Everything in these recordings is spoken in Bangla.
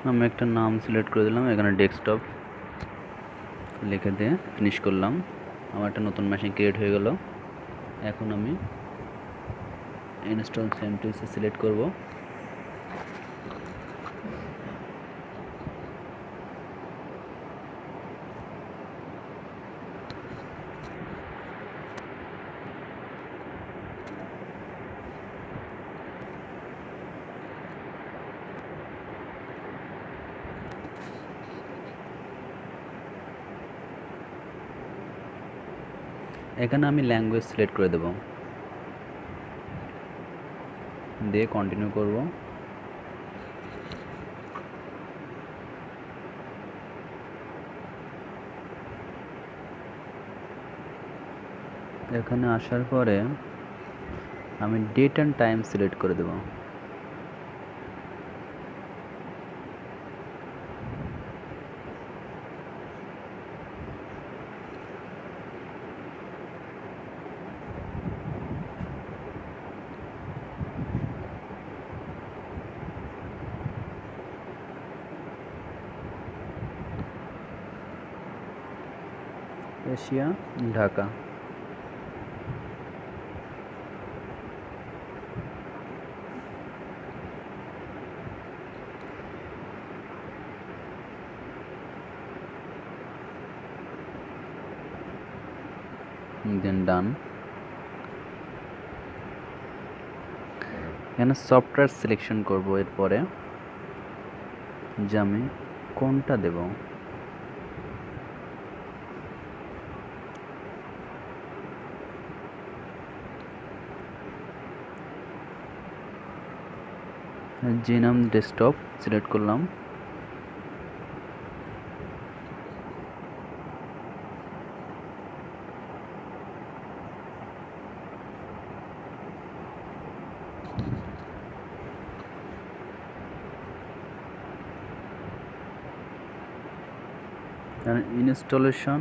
আমি একটা নাম সিলেক্ট করে দিলাম, এখানে ডেস্কটপ লিখে দিয়ে ফিনিশ করলাম। আমার একটা নতুন মেশিন ক্রিয়েট হয়ে গেল। এখন আমি ইনস্টল সেন্টোস সিলেক্ট করব। এখানে আমি ল্যাঙ্গুয়েজ সিলেক্ট করে দেব, দিয়ে কন্টিনিউ করব। এখানে আসার পরে আমি ডেট অ্যান্ড টাইম সিলেক্ট করে দেব। এশিয়া, ঢাকা। দেন ডান। এখানে সফটওয়্যার সিলেকশন করব, এরপরে যে আমি কোনটা দেব। জিনাম ডেস্কটপ সিলেক্ট করলাম। ইনস্টলেশন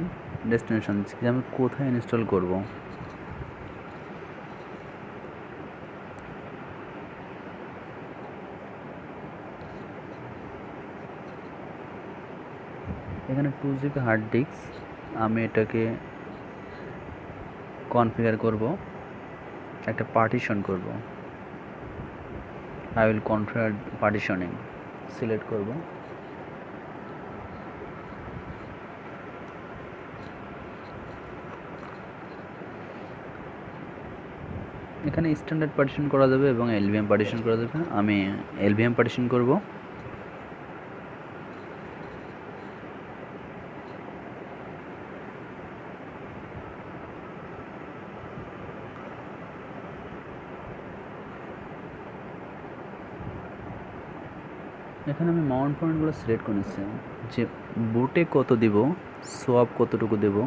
ডেস্টিনেশন, যে আমি কোথায় ইনস্টল করব। এখানে 2 GB হার্ড ডিস্ক, আমি এটাকে কনফিগার করব, একটা পার্টিশন করব। I will configure partitioning select করব। এখানে স্ট্যান্ডার্ড পার্টিশন করা যাবে এবং এলভিএম পার্টিশন করা যাবে। আমি এলভিএম পার্টিশন করব। এখানে আমি মাউন্ট পয়েন্টগুলো সিলেক্ট করে নিচ্ছি, যে বুটে কত দেব, সোয়াপ কতটুকু দেব,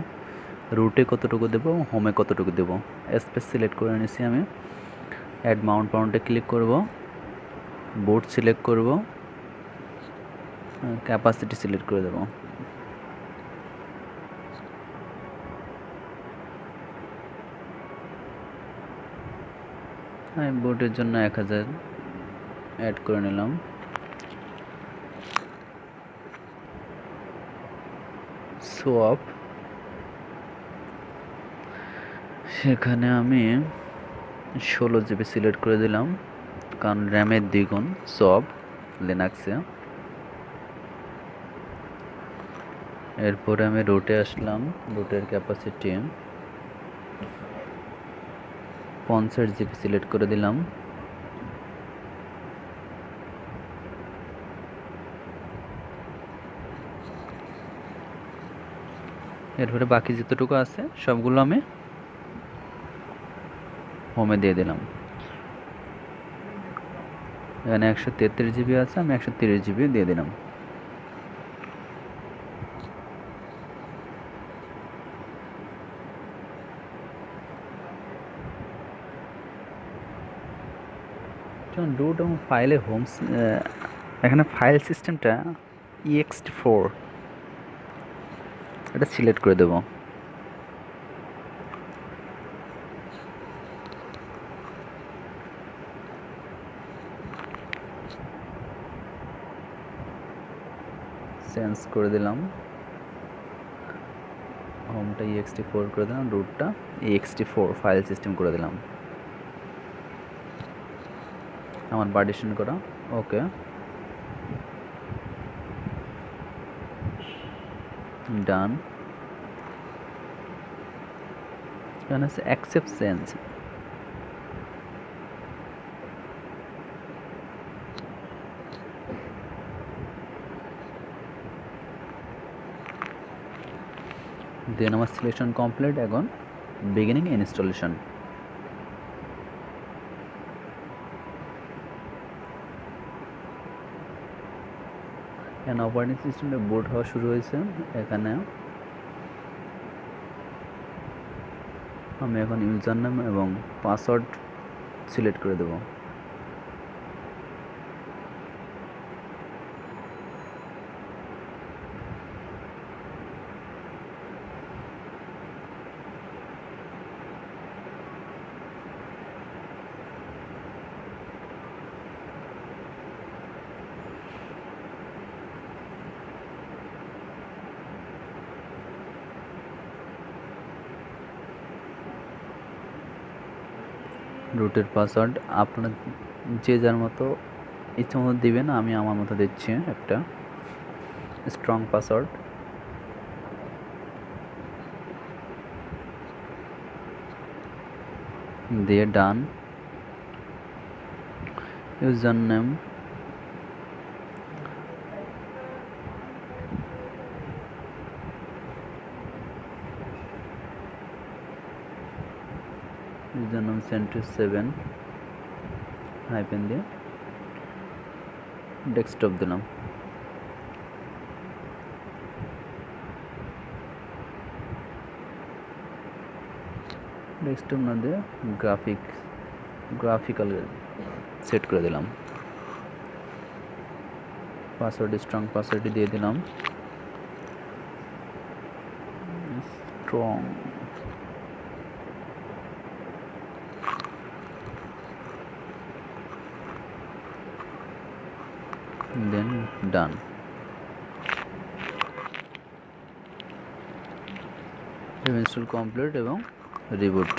রুটে কতটুকু দেব, হোমে কতটুকু দেব। স্পেস সিলেক্ট করে নিচ্ছি আমি। অ্যাড মাউন্ট পয়েন্টে ক্লিক করব, বুট সিলেক্ট করব, ক্যাপাসিটি সিলেক্ট করে দেব। আমি বুটের জন্য 1000 অ্যাড করে নিলাম। সোয়াপ, সেখানে আমি 16 GB সিলেক্ট করে দিলাম, কারণ র্যামের দ্বিগুণ সব লিনাক্সে। এরপরে আমি রুটে আসলাম, রুটের ক্যাপাসিটি 50 GB সিলেক্ট করে দিলাম। এরপরে বাকি যতটুকু আছে সবগুলো আমি হোমে দিয়ে দিলাম। এখানে 133 GB আছে, আমি 130 GB দিয়ে দিলাম। রুট এবং ফাইলে হোমস, এখানে ফাইল সিস্টেমটা ext4 এটা সিলেক্ট করে দেব। চেঞ্জ করে দিলাম, হোমটা ext4 করে দিলাম, রুটটা ext4 ফাইল সিস্টেম করে দিলাম। আমার পার্টিশন করা ওকে, ডান। এখানে আছে অ্যাকসেপ্ট চেঞ্জ, দেন আমার সিলেকশন কমপ্লিট। এখন বিগিনিং ইনস্টলেশন। এখানে অপারেটিং সিস্টেমে বুট হওয়া শুরু হয়েছে। এখানে আমি এখন ইউজার নেম এবং পাসওয়ার্ড সিলেক্ট করে দেব। রুটের পাসওয়ার্ড আপনার যে যার মতো ইচ্ছা মতো দিবেন, আমি আমার মতো দিচ্ছি একটা স্ট্রং পাসওয়ার্ড। দিয়ে done. User name user name Centos 7 hyphen দিয়ে ডেস্কটপ দিলাম। ডেস্কটপ না দিয়ে গ্রাফিক্যাল সেট করে দিলাম। পাসওয়ার্ড স্ট্রং পাসওয়ার্ডটি দিয়ে দিলাম, স্ট্রং। দেন ডান। ইনস্টল কমপ্লিট এবং রিবুট।